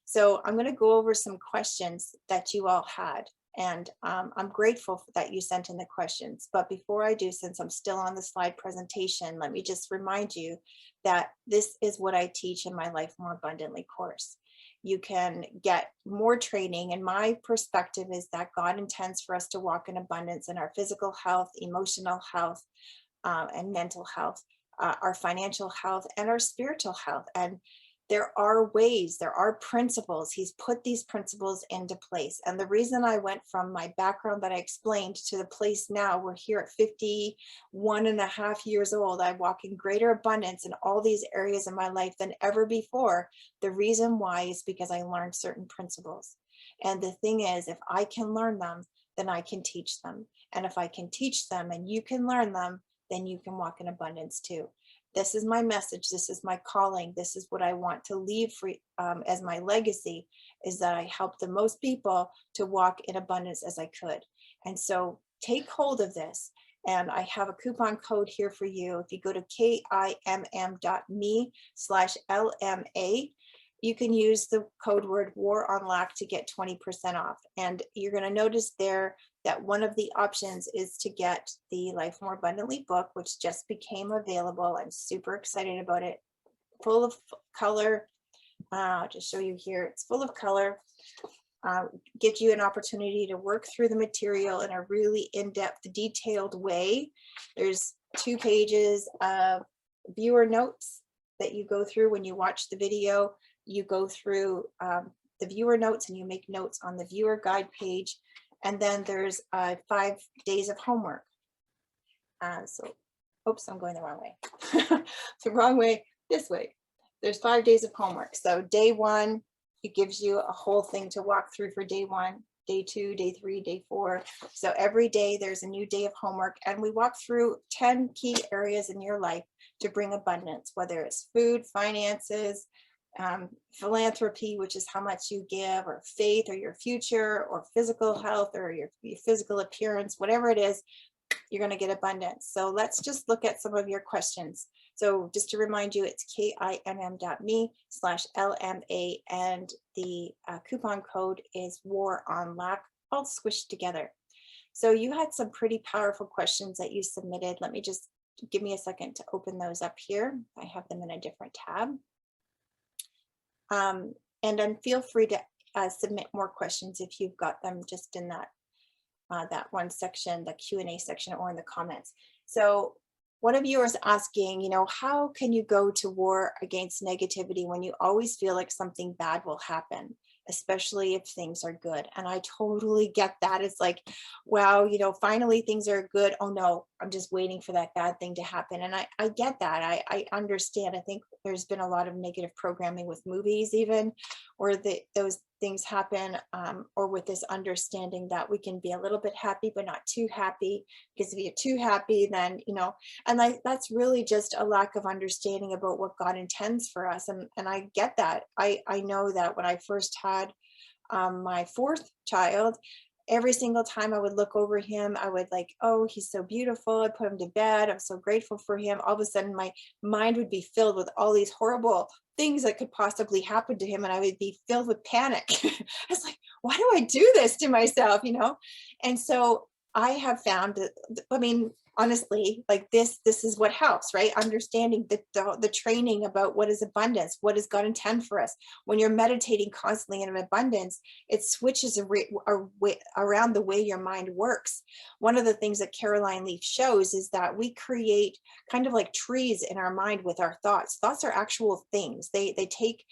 Speaker 1: So I'm going to go over some questions that you all had. And I'm grateful that you sent in the questions. But before I do, since I'm still on the slide presentation, let me just remind you that this is what I teach in my Life More Abundantly course. You can get more training, and my perspective is that God intends for us to walk in abundance in our physical health, emotional health, and mental health, our financial health, and our spiritual health. And there are ways, there are principles. He's put these principles into place. And the reason I went from my background that I explained to the place now, we're here at 51 and a half years old. I walk in greater abundance in all these areas of my life than ever before. The reason why is because I learned certain principles. And the thing is, if I can learn them, then I can teach them. And if I can teach them and you can learn them, then you can walk in abundance too. this is my message, this is my calling, this is what I want to leave for as my legacy, is that I help the most people to walk in abundance as I could. And so take hold of this. And I have a coupon code here for you. If you go to kimm.me/LMA, you can use the code word War on Lack to get 20% off. And you're going to notice there that one of the options is to get the Life More Abundantly book, which just became available. I'm super excited about it. Full of color. I'll just show you here. It's full of color. Gives you an opportunity to work through the material in a really in-depth, detailed way. There's 2 pages of viewer notes that you go through when you watch the video. You go through the viewer notes and you make notes on the viewer guide page. And then there's 5 days of homework. Oops, I'm going the wrong way. The wrong way, this way. There's 5 days of homework. So day 1, it gives you a whole thing to walk through for day 1, day 2, day 3, day 4. So every day there's a new day of homework, and we walk through 10 key areas in your life to bring abundance, whether it's food, finances, philanthropy, which is how much you give, or faith, or your future, or physical health, or your physical appearance, whatever it is, you're going to get abundance. So let's just look at some of your questions. So just to remind you, it's kimm.me/LMA, and the coupon code is War on Lack, all squished together. So you had some pretty powerful questions that you submitted. Let me just give me a second to open those up here. I have them in a different tab. And then feel free to submit more questions if you've got them just in that one section, the Q&A section, or in the comments. So one of you is asking, how can you go to war against negativity when you always feel like something bad will happen, especially if things are good? And I totally get that. It's like, wow, finally things are good. Oh no, I'm just waiting for that bad thing to happen. And I get that. I understand. I think there's been a lot of negative programming with movies even, or those things happen, or with this understanding that we can be a little bit happy, but not too happy, because if you're too happy, then, and that's really just a lack of understanding about what God intends for us. And I get that. I know that when I first had my 4th child, every single time I would look over him, I would like, oh, he's so beautiful. I put him to bed. I'm so grateful for him. All of a sudden, my mind would be filled with all these horrible things that could possibly happen to him. And I would be filled with panic. I was like, why do I do this to myself? And so I have found that, honestly, like this is what helps, right? Understanding the training about what is abundance, what does God intend for us. When you're meditating constantly in abundance, it switches around the way your mind works. One of the things that Caroline Leaf shows is that we create kind of like trees in our mind with our thoughts. Thoughts are actual things. They take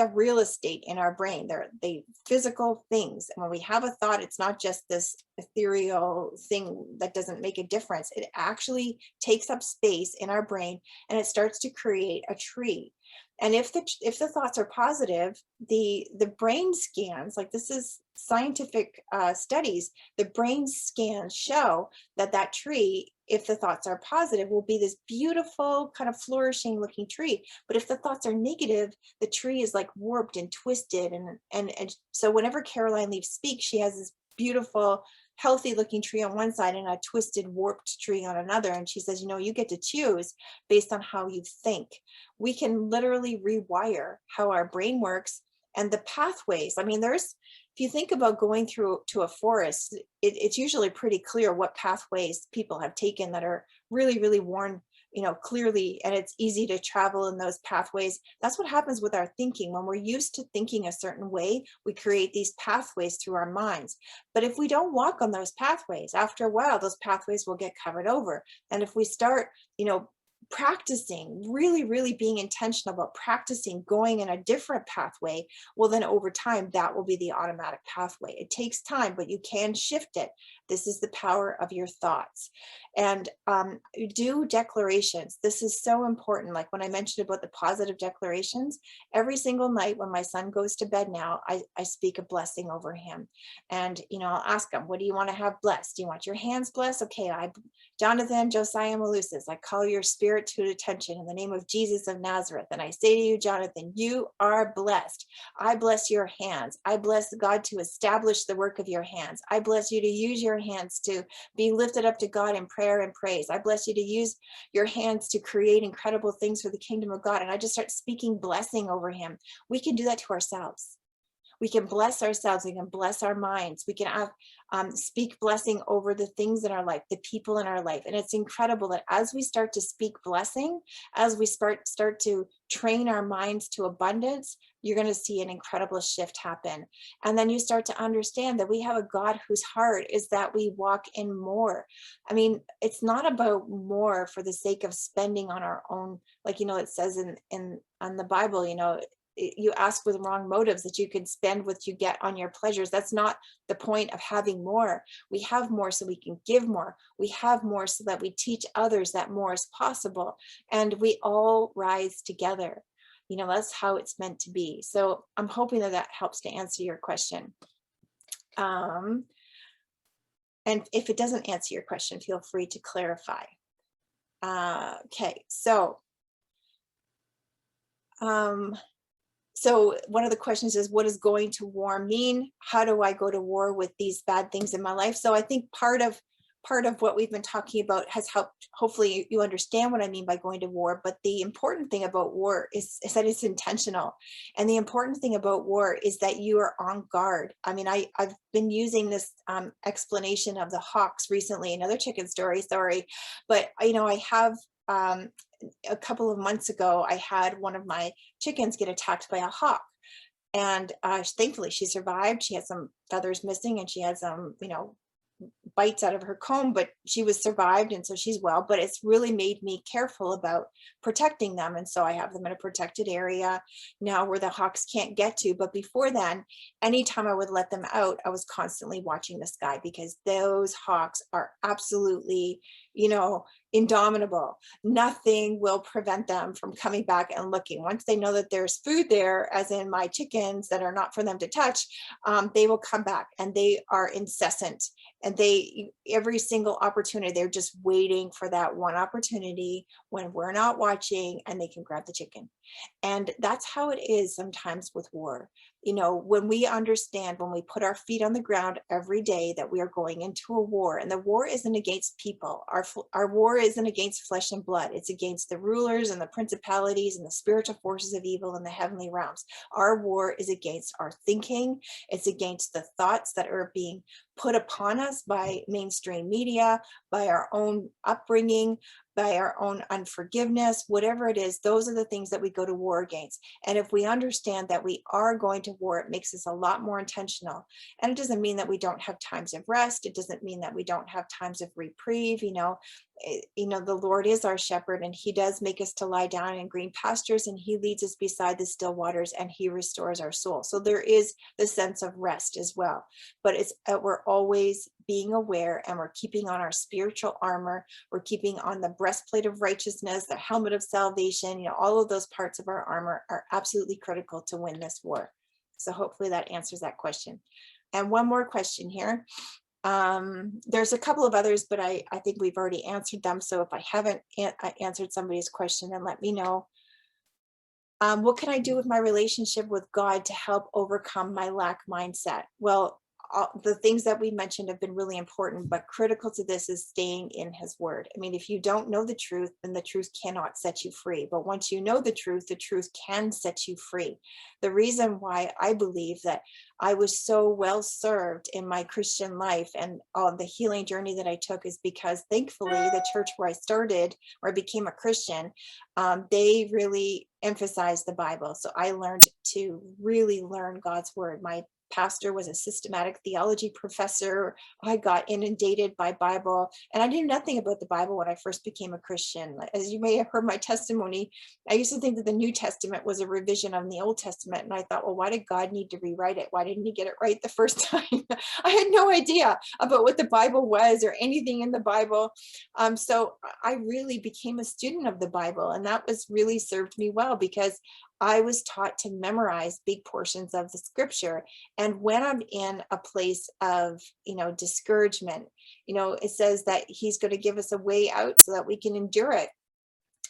Speaker 1: up real estate in our brain. They physical things. And when we have a thought, it's not just this ethereal thing that doesn't make a difference. It actually takes up space in our brain, and it starts to create a tree. And if the thoughts are positive, the brain scans, like this is scientific studies, the brain scans show that tree, if the thoughts are positive, will be this beautiful kind of flourishing looking tree. But if the thoughts are negative, the tree is like warped and twisted. And so whenever Caroline Leaf speaks, she has this beautiful, healthy looking tree on one side and a twisted, warped tree on another. And she says, you get to choose based on how you think. We can literally rewire how our brain works and the pathways. If you think about going through to a forest, it's usually pretty clear what pathways people have taken that are really, really worn, clearly, and it's easy to travel in those pathways. That's what happens with our thinking. When we're used to thinking a certain way, we create these pathways through our minds. But if we don't walk on those pathways, after a while, those pathways will get covered over. And if we start, practicing, really, really being intentional about practicing going in a different pathway, well, then over time, that will be the automatic pathway. It takes time, but you can shift it. This is the power of your thoughts. And do declarations. This is so important. Like when I mentioned about the positive declarations, every single night when my son goes to bed now, I speak a blessing over him. And, I'll ask him, what do you want to have blessed? Do you want your hands blessed? Okay, Jonathan, Josiah Malusis, I call your spirit to attention in the name of Jesus of Nazareth. And I say to you, Jonathan, you are blessed. I bless your hands. I bless God to establish the work of your hands. I bless you to use your hands to be lifted up to God in prayer and praise. I bless you to use your hands to create incredible things for the kingdom of God. And I just start speaking blessing over him. We can do that to ourselves. We can bless ourselves. We can bless our minds. We can have, speak blessing over the things in our life, the people in our life. And it's incredible that as we start to speak blessing, as we start to train our minds to abundance, you're going to see an incredible shift happen. And then you start to understand that we have a God whose heart is that we walk in more. I mean, it's not about more for the sake of spending on our own. Like, it says on the Bible, you ask with wrong motives that you can spend what you get on your pleasures. That's not the point of having more. We have more so we can give more. We have more so that we teach others that more is possible. And we all rise together. That's how it's meant to be. So I'm hoping that helps to answer your question. And if it doesn't answer your question, feel free to clarify. Okay, so one of the questions is, what does going to war mean? How do I go to war with these bad things in my life? So I think part of what we've been talking about has helped. Hopefully you understand what I mean by going to war. But the important thing about war is that it's intentional. And the important thing about war is that you are on guard. I mean, I've been using this explanation of the hawks recently, another chicken story, sorry. But, I have a couple of months ago, I had one of my chickens get attacked by a hawk. And thankfully she survived. She had some feathers missing and she had some, bites out of her comb, but she was survived. And so she's well, but it's really made me careful about protecting them. And so I have them in a protected area now where the hawks can't get to. But before then, anytime I would let them out, I was constantly watching the sky because those hawks are absolutely, indomitable. Nothing will prevent them from coming back and looking. Once they know that there's food there, as in my chickens that are not for them to touch, they will come back, and they are incessant. And every single opportunity, they're just waiting for that one opportunity when we're not watching, and they can grab the chicken. And that's how it is sometimes with war. When we understand, when we put our feet on the ground every day, that we are going into a war, and the war isn't against people. Our war isn't against flesh and blood. It's against the rulers and the principalities and the spiritual forces of evil in the heavenly realms. Our war is against our thinking. It's against the thoughts that are being put upon us by mainstream media, by our own upbringing, by our own unforgiveness, whatever it is. Those are the things that we go to war against. And if we understand that we are going to war, it makes us a lot more intentional. And it doesn't mean that we don't have times of rest. It doesn't mean that we don't have times of reprieve. The Lord is our shepherd, and he does make us to lie down in green pastures, and he leads us beside the still waters, and he restores our soul. So there is the sense of rest as well. But we're always being aware, and we're keeping on our spiritual armor. We're keeping on the breastplate of righteousness, the helmet of salvation. All of those parts of our armor are absolutely critical to win this war. So hopefully that answers that question. And one more question here. There's a couple of others, but I think we've already answered them. So if I haven't answered somebody's question, then let me know. What can I do with my relationship with God to help overcome my lack mindset? Well, the things that we mentioned have been really important, but critical to this is staying in his word. I mean, if you don't know the truth, then the truth cannot set you free. But once you know the truth can set you free. The reason why I believe that I was so well served in my Christian life and the healing journey that I took is because thankfully the church where I started, where I became a Christian, they really emphasized the Bible. So I learned to really learn God's word. My pastor was a systematic theology professor. I got inundated by Bible, and I knew nothing about the Bible when I first became a Christian. As you may have heard my testimony, I used to think that the New Testament was a revision of the Old Testament. And I thought, well, why did God need to rewrite it? Why didn't he get it right the first time? I had no idea about what the Bible was or anything in the Bible. So I really became a student of the Bible, and that was really served me well, because I was taught to memorize big portions of the scripture. And when I'm in a place of, discouragement, it says that he's going to give us a way out so that we can endure it.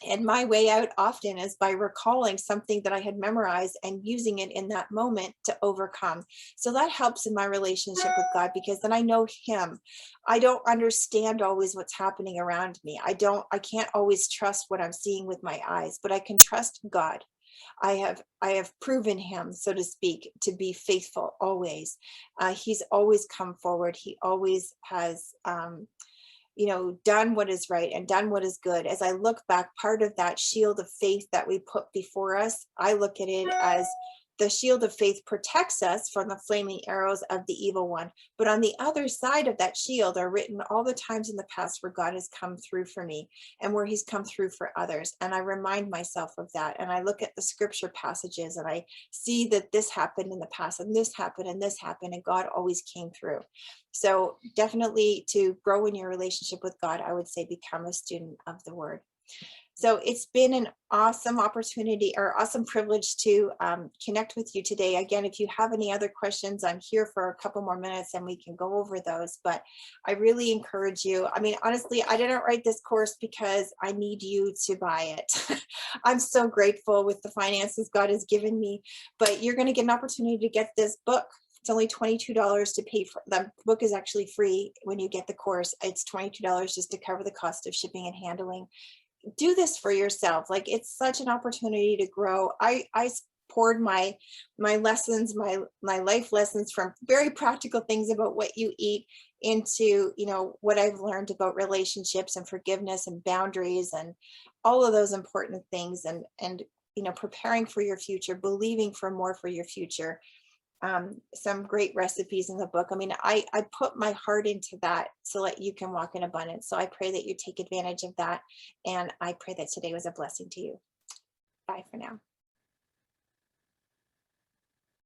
Speaker 1: And my way out often is by recalling something that I had memorized and using it in that moment to overcome. So that helps in my relationship with God, because then I know him. I don't understand always what's happening around me. I can't always trust what I'm seeing with my eyes, but I can trust God. I have proven him, so to speak, to be faithful always. He's always come forward. He always has, done what is right and done what is good. As I look back, part of that shield of faith that we put before us, I look at it as the shield of faith protects us from the flaming arrows of the evil one. But on the other side of that shield are written all the times in the past where God has come through for me and where he's come through for others. And I remind myself of that. And I look at the scripture passages and I see that this happened in the past and this happened and this happened, and God always came through. So definitely, to grow in your relationship with God, I would say become a student of the word. So it's been an awesome opportunity or awesome privilege to connect with you today. Again, if you have any other questions, I'm here for a couple more minutes and we can go over those. But I really encourage you. I mean, honestly, I didn't write this course because I need you to buy it. I'm so grateful with the finances God has given me, but you're going to get an opportunity to get this book. It's only $22 to pay for. The book is actually free when you get the course. It's $22 just to cover the cost of shipping and handling. Do this for yourself. Like, it's such an opportunity to grow. I poured my lessons, my life lessons, from very practical things about what you eat into, what I've learned about relationships and forgiveness and boundaries and all of those important things, and preparing for your future, believing for more for your future. Some great recipes in the book. I mean, I put my heart into that so that you can walk in abundance. So I pray that you take advantage of that. And I pray that today was a blessing to you. Bye for now.